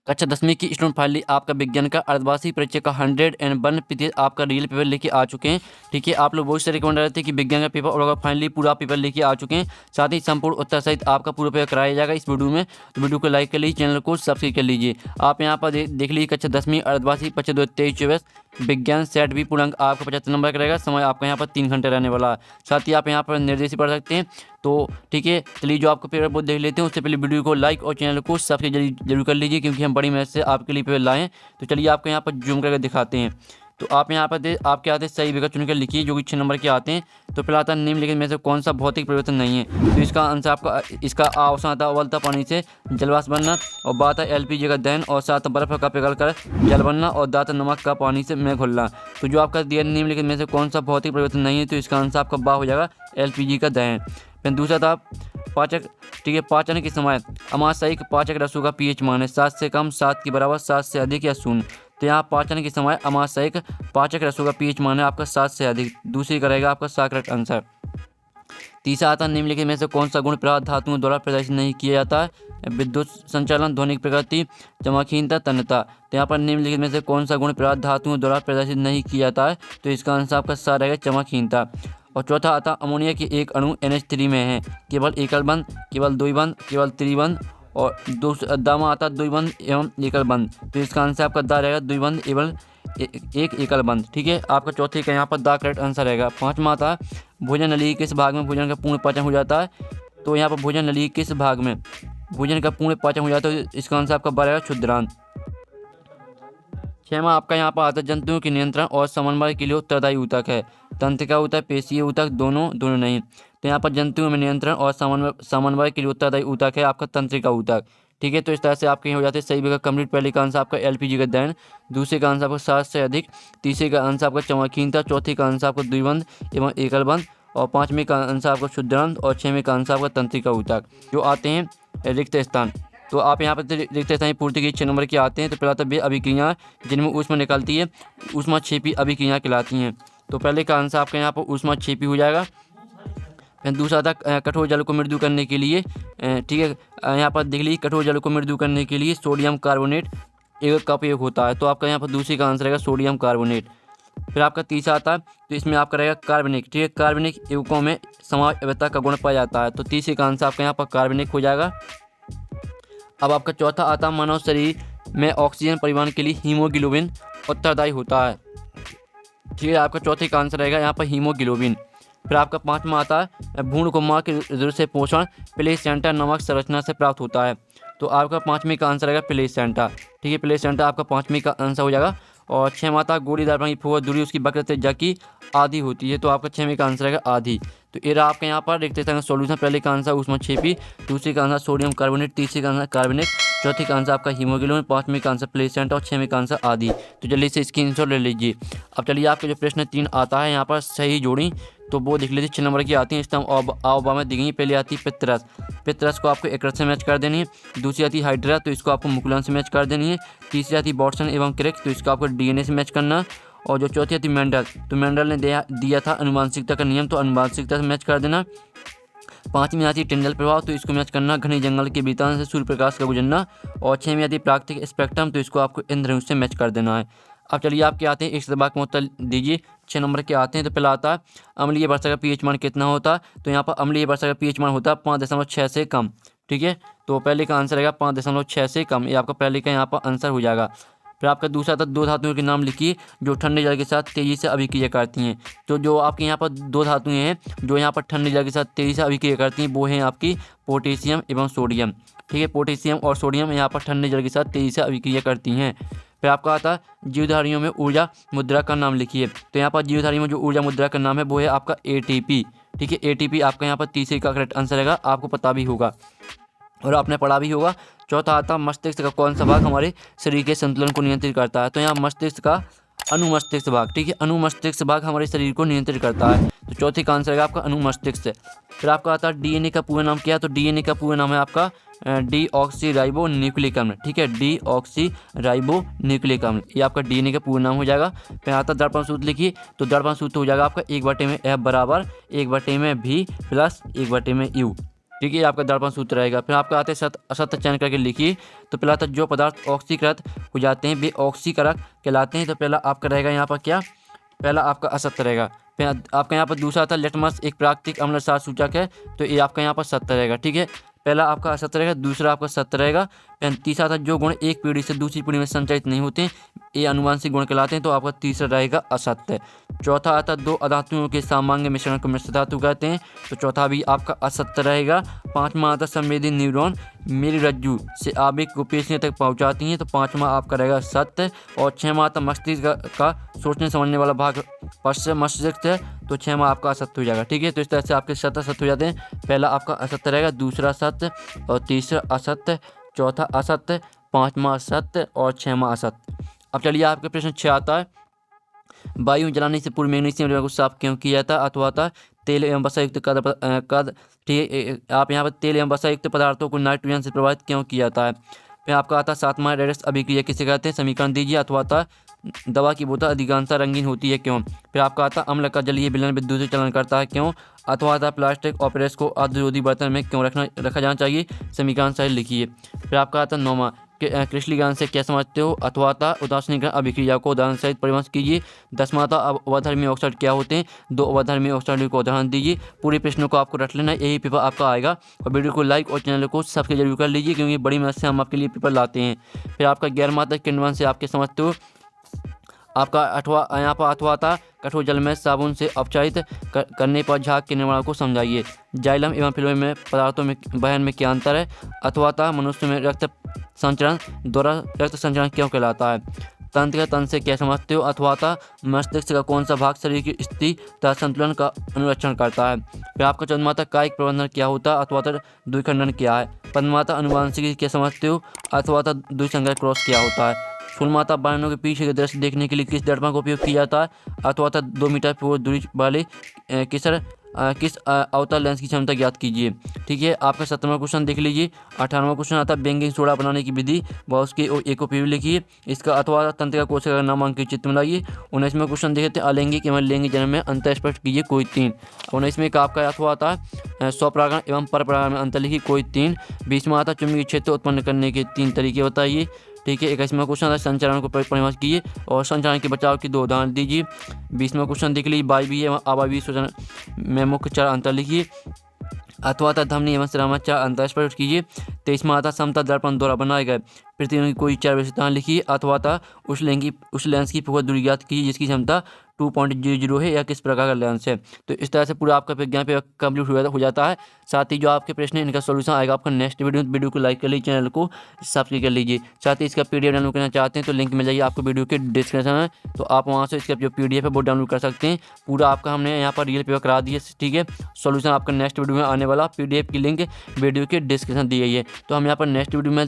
कक्षा 10वीं की स्टूडेंट फाइनली आपका विज्ञान का अर्धवार्षिक परीक्षा का 101% आपका रियल पेपर लेके आ चुके हैं। ठीक है, आप लोग बहुत से रिकमेंड रहते हैं कि विज्ञान का पेपर और फाइनली पूरा पेपर लेके आ चुके हैं। साथ ही संपूर्ण उत्तर सहित आपका पूरा पेपर कराया जाएगा इस वीडियो में। तो वीडियो को लाइक कर लीजिए, चैनल को सब्सक्राइब कर लीजिए। आप यहाँ पर देख लीजिए कक्षा 10वीं अर्धवार्षिक परीक्षा 2023-24 विज्ञान सेट भी पूर्णांक आपका 75 नंबर का रहेगा। समय आपका यहाँ पर 3 घंटे रहने वाला है। साथ ही आप यहाँ पर निर्देश पढ़ सकते हैं। तो ठीक है, चलिए जो आपका पेपर वो देख लेते हैं। उससे पहले वीडियो को लाइक और चैनल को सब्सक्राइब जरूर कर लीजिए, क्योंकि हम बड़ी मेहनत से आपके लिए पेपर लाएँ। तो चलिए आपको यहाँ पर जूम करके दिखाते हैं। तो आप यहाँ पर आप क्या आते हैं, सही विकल्प चुनकर लिखिए जो कि 6 नंबर के आते हैं। तो पहला आता है निम्नलिखित में से कौन सा भौतिक परिवर्तन नहीं है। तो इसका आंसर आपका इसका ऑप्शन आता है उबलता पानी से जलवाष्प बनना, और बात है एलपीजी का दहन, और साथ बर्फ का पिघलकर जल बनना, और दाता नमक का पानी से में घुलना। तो जो आपका दिया निम्नलिखित में से कौन सा भौतिक परिवर्तन नहीं है, तो इसका आंसर आपका बा हो जाएगा एलपीजी का दहन। फिर दूसरा था पाचक, ठीक है, पाचन के समय अमाशयिक पाचक रसों का पीएच मान है 7 से कम, 7 के बराबर, 7 से अधिक या शून्य। तो यहाँ पाचन के समय अमाशयिक पाचक रसों का पीएच मान है आपका 7 से अधिक। दूसरी का रहेगा आपका करेक्ट आंसर। तीसरा आता है निम्नलिखित में से कौन सा गुण प्रवाह धातुओं द्वारा प्रदर्शित नहीं किया जाता है। विद्युत संचालन, ध्वनिक प्रकृति, चमकहीनता, तन्यता। तो यहाँ पर निम्नलिखित में से कौन सा गुण प्रवाह धातुओं द्वारा प्रदर्शित नहीं किया जाता है। तो इसका आंसर आपका सा रहेगा चमकहीनता। और चौथा आता अमोनिया के एक अणु NH3 में है केवल एकल बंध, केवल द्विबंध, केवल त्रिबंध, और दामा आता द्विबंध एवं एकल बंध। तो इसका आंसर आपका दा रहेगा द्विबंध एवं एक एकल बंध। ठीक है, आपका चौथे का यहाँ पर दा करेक्ट आंसर रहेगा। पाँचवा आता है भोजन नली के किस भाग में भोजन का पूर्ण पाचन हो जाता है। तो यहाँ पर भोजन नली किस भाग में भोजन का पूर्ण पाचन हो जाता है, तो इसका आंसर आपका बा रहेगा क्षुद्रांत। छठवां आपका यहाँ पर आता है जंतुओं के नियंत्रण और समन्वय के लिए उत्तरदायी ऊतक है। तंत्रिका ऊतक, पेशीय ऊतक, दोनों नहीं। तो यहाँ पर जंतुओं में नियंत्रण और समन्वय के लिए उत्तरदायी ऊतक है आपका तंत्रिका ऊतक। ठीक है, तो इस तरह से आपके हो जाते हैं सही विकल्प कंप्लीट। पहले का आंसर आपका एलपीजी का दहन, दूसरे का आंसर आपका 7 से अधिक, तीसरे का आंसर आपका चमकहीनता, चौथे का आंसर आपका द्विबंध एवं एकल बंध, और पाँचवें का आंसर आपका क्षुद्रांत, और छठवें का आंसर आपका तंत्रिका ऊतक। जो आते हैं रिक्त स्थान, तो आप यहाँ पर रिक्त स्थान पूर्ति के 6 नंबर के आते हैं। तो पहला वे अभिक्रियाएं जिनमें ऊष्मा निकलती है, ऊष्माक्षेपी अभिक्रियाएं कहलाती हैं। तो पहले का आंसर आपका यहाँ पर ऊष्माक्षेपी हो जाएगा। फिर दूसरा था कठोर जल को मृदु करने के लिए, ठीक है, यहाँ पर देख लीजिए कठोर जल को मृदु करने के लिए सोडियम कार्बोनेट एक का उपयोग होता है। तो आपका यहाँ पर दूसरी का आंसर रहेगा सोडियम कार्बोनेट। फिर आपका तीसरा आता है, तो इसमें आपका रहेगा कार्बनिक। ठीक है, कार्बनिक युग्मों में समावयवता का गुण पाया जाता है। तो तीसरे का आंसर आपका यहाँ पर कार्बनिक हो जाएगा। अब आपका चौथा आता है मानव शरीर में ऑक्सीजन परिवहन के लिए हीमोग्लोबिन उत्तरदायी होता है। ठीक है, आपका चौथे का आंसर रहेगा यहाँ पर हीमोग्लोबिन। फिर आपका पांचवा आता है भ्रूण कुमार के जरूरत से पोषण प्लेसेंटा नामक संरचना से प्राप्त होता है। तो आपका पाँचवीं का आंसर रहेगा प्लेसेंटा। ठीक है, प्लेसेंटा आपका पाँचवीं का आंसर हो जाएगा। और छः आता गोली दर्पण की फुहर दूरी उसकी वक्र त्रिज्या की आधी होती है। तो आपका छठवीं का आंसर रहेगा आधी। तो ये रहा आपके यहाँ पर रिक्त स्थान का सॉल्यूशन। पहले का आंसर ऊष्माक्षेपी, दूसरे का आंसर सोडियम कार्बोनेट, तीसरे का आंसर कार्बनिक, चौथे का आंसर आपका हीमोग्लोबिन, पाँचवें का आंसर प्लेसेंटा, और छठवें का आंसर आधी। तो जल्दी से स्क्रीनशॉट ले लीजिए। अब चलिए आपके जो प्रश्न 3 आता है यहाँ पर सही जोड़ी, तो वो देख लीजिए 6 नंबर की आती है। स्तंभ आवबा में दी गई। पहले आती है पितरस, पितरस को आपको एकरस से मैच कर देनी है। दूसरी आती है हाइड्रा, तो इसको आपको मुकुलन से मैच कर देनी है। तीसरी आती है बॉटसन एवं क्रिक, तो इसको आपको डीएनए से मैच करना। और जो चौथी आती है मेंडल, तो मेंडल ने दिया था अनुवांशिकता का नियम, तो अनुवांशिकता से मैच कर देना। पाँचवीं आती है टिंडल प्रभाव, तो इसको मैच करना। घने जंगल के बीतान से सूर्य प्रकाश का गुजरना। और छठवीं आती है प्राकृतिक स्पेक्ट्रम, तो इसको आपको इंद्रधनुष से मैच कर देना है। अब चलिए आपके आते हैं एक सवाल का उत्तर दीजिए। 6 नंबर के आते हैं। तो पहला आता है अम्लीय वर्षा का पीएच मान कितना होता है। तो यहाँ पर अम्लीय वर्षा का पीएच मान होता है 5.6 से कम। ठीक है, तो पहले का आंसर रहेगा 5.6 से कम। ये आपका पहले का यहाँ पर आंसर हो जाएगा। फिर आपका दूसरा था 2 धातुओं के नाम लिखिए जो ठंडे जल के साथ तेज़ी से अभिक्रिया करती हैं। तो जो आपके यहाँ पर 2 धातुएं हैं जो यहाँ पर ठंडे जल के साथ तेज़ी से अभिक्रिया करती हैं, वो हैं आपकी पोटेशियम एवं सोडियम। ठीक है, पोटेशियम और सोडियम यहाँ पर ठंडे जल के साथ तेज़ी से अभिक्रिया करती हैं। फिर आपका आता है जीवधारियों में ऊर्जा मुद्रा का नाम लिखिए। तो यहाँ पर जीवधारियों में जो ऊर्जा मुद्रा का नाम है वो है आपका ATP। ठीक है, ATP आपका यहाँ पर तीसरे का करेक्ट आंसर रहेगा। आपको पता भी होगा और आपने पढ़ा भी होगा। चौथा आता मस्तिष्क का कौन सा भाग हमारे शरीर के संतुलन को नियंत्रित करता है। तो यहाँ मस्तिष्क का अनुमस्तिष्क भाग। ठीक है, अनुमस्तिष्क भाग हमारे शरीर को नियंत्रित करता है। तो चौथे का आंसर है आपका अनुमस्तिष्क। फिर आपका आता है डीएनए का पूरा नाम क्या है। तो डीएनए का पूरा नाम है आपका डीऑक्सीराइबो न्यूक्लिक अम्ल। ठीक है, डीऑक्सीराइबो न्यूक्लिक अम्ल, ये आपका डीएनए का पूरा नाम हो जाएगा। फिर आता है दर्पण सूत्र लिखिए। तो दर्पण सूत्र हो जाएगा आपका 1/F बराबर 1/V प्लस 1/U। ठीक है, ये आपका दर्पण सूत्र रहेगा। फिर आपका आते हैं असत्य चयन करके लिखिए। तो पहला था जो पदार्थ ऑक्सीकृत हो जाते हैं वे ऑक्सीकारक कहलाते हैं। तो पहला आपका रहेगा यहाँ पर क्या, पहला आपका असत्य रहेगा। फिर आपका यहाँ पर दूसरा था लिटमस एक प्राकृतिक अम्ल क्षार सूचक है, तो ये आपका यहाँ पर सत्य रहेगा। ठीक है, पहला आपका असत्य रहेगा, दूसरा आपका सत्य रहेगा। फिर तीसरा था जो गुण एक पीढ़ी से दूसरी पीढ़ी में संचारित नहीं होते ये अनुवांशिक गुण कहलाते हैं, तो आपका तीसरा रहेगा असत्य। चौथा आता दो अधातुओं के सामान्य मिश्रण को मिश्र धातु कहते हैं, तो चौथा भी आपका असत्य रहेगा। पांचवा आता संवेदी न्यूरॉन मेरी रज्जु से आवेग को पेशियों तक पहुंचाती हैं, तो पांचवा आपका रहेगा सत्य। और छठवां आता मस्तिष्क का सोचने समझने वाला भाग पश्चिम मस्तिष्क है, तो छठवां आपका असत्य हो जाएगा। ठीक है, तो इस तरह से आपके सत्य हो जाते हैं। पहला आपका असत्य रहेगा, दूसरा सत्य और तीसरा असत्य, चौथा असत्य, पांचवा सत्य और छठवां असत्य। अब चलिए आपके प्रश्न 6 आता है वायु जलाने से पूर्व मैग्नीशियम को साफ क्यों किया जाता, अथवा था तेल एवं वसा युक्त कद ठीक है, आप यहाँ पर तेल एवं वसा युक्त पदार्थों को नाइट्रोजन से प्रभावित क्यों किया जाता है। फिर आपका आता सातवां रेडक्स अभिक्रिया किसे कहते हैं, समीकरण दीजिए। अथवा था दवा की बोतल अधिकांशतः रंगीन होती है क्यों। फिर आपका आता अम्ल का जलीय विलयन विद्युत से चलन करता है क्यों। अथवा था प्लास्टिक और प्रेस को आद्ररोधी बर्तन में क्यों रखा जाना चाहिए, समीकरण सही लिखिए। फिर आपका आता नौवां क्रिस्टलीकरण से क्या समझते हो। अथवा था उदासीनीकरण अभिक्रिया को उदाहरण सहित परिभाषित कीजिए। दसवां था अवधर्मी ऑक्साइड क्या होते हैं, दो अवधर्मी ऑक्साइड को उदाहरण दीजिए। पूरे प्रश्नों को आपको रट लेना, यही पेपर आपका आएगा। और वीडियो को लाइक और चैनल को सब्सक्राइब जरूर कर लीजिए, क्योंकि बड़ी मेहनत से हम आपके लिए पेपर लाते हैं। फिर आपका 11वां किण्वन से आपके समझते हो। आपका यहाँ पर अथवा था कठोर जल में साबुन से अपचारित करने पर झाग के निर्माण को समझाइए। जाइलम एवं फिल्म में पदार्थों में वहन में क्या अंतर है। अथवा था मनुष्य में रक्त संचरण द्वारा रक्त संचरण क्यों कहलाता है। तंत्र तंत्र से क्या समझते हो। अथवा था मस्तिष्क का कौन सा भाग शरीर की स्थिति तथा संतुलन का अनुरक्षण करता है। फिर आपका 14वां था कायिक प्रबंधन क्या होता है। अथवा था द्विखंडन क्या है। 15वां था अनुवांशिकी क्या समझते हो। अथवा था द्विसंकर क्रॉस क्या होता है। 16वां था वाहनों के पीछे के दृश्य देखने के लिए किस दर्पण का उपयोग किया जाता है। अथवा था 2 मीटर पूर्व दूरी वाले किस अवतल लेंस की क्षमता ज्ञात कीजिए। ठीक है, आपका 17वां क्वेश्चन देख लीजिए। 18वां क्वेश्चन आता है बेकिंग सोडा बनाने की विधि व उसके एक उपयोग लिखिए। इसका अथवा तंत्रिका कोशिका का नामांकित चित्र मिलाइए। 19वां क्वेश्चन देखते हैं अलैंगिक एवं लैंगिक जन्म में अंतर स्पष्ट कीजिए कोई 3। 19वें का आपका अथवा आता है स्वपरागण एवं परपरागण में अंतर लिखिए कोई 3। 20वां आता चुंबकीय क्षेत्र उत्पन्न करने के 3 तरीके बताइए। ठीक है, 21वां क्वेश्चन आता संचारण को परिभाषित कीजिए और संचारण के बचाव की 2 उदाहरण दीजिए। 20वां क्वेश्चन देख लीजिए वायवीय एवं अवायवीय श्वसन में मुख्य 4 अंतर लिखिए। अथवा था धमनी एवं श्रामा 4 अंतर स्पष्ट कीजिए। 23वां आता समतल दर्पण द्वारा बनाए गए प्रतिबिंब की कोई 4 विशेषताएं लिखिए। अथवा था उस लेंस की फोकस दूरी ज्ञात कीजिए जिसकी क्षमता 2.00 है या किस प्रकार का लेंस है। तो इस तरह से पूरा आपका विज्ञान पेपर कंप्लीट हो जाता है। साथ ही जो आपके प्रश्न है इनका सोल्यूशन आएगा आपका नेक्स्ट वीडियो को लाइक कर लीजिए, चैनल को सब्सक्राइब कर लीजिए। साथ ही इसका PDF डाउनलोड करना चाहते हैं तो लिंक मिल जाइए आपको वीडियो के डिस्क्रिप्शन में, तो आप वहाँ से इसका जो PDF है वो डाउनलोड कर सकते हैं। पूरा आपका हमने यहाँ पर रियल पेपर करा दिया। ठीक है, सोल्यूशन आपका नेक्स्ट वीडियो में आने वाला PDF की लिंक वीडियो के डिस्क्रिप्शन दी गई है। तो हम यहाँ पर नेक्स्ट वीडियो में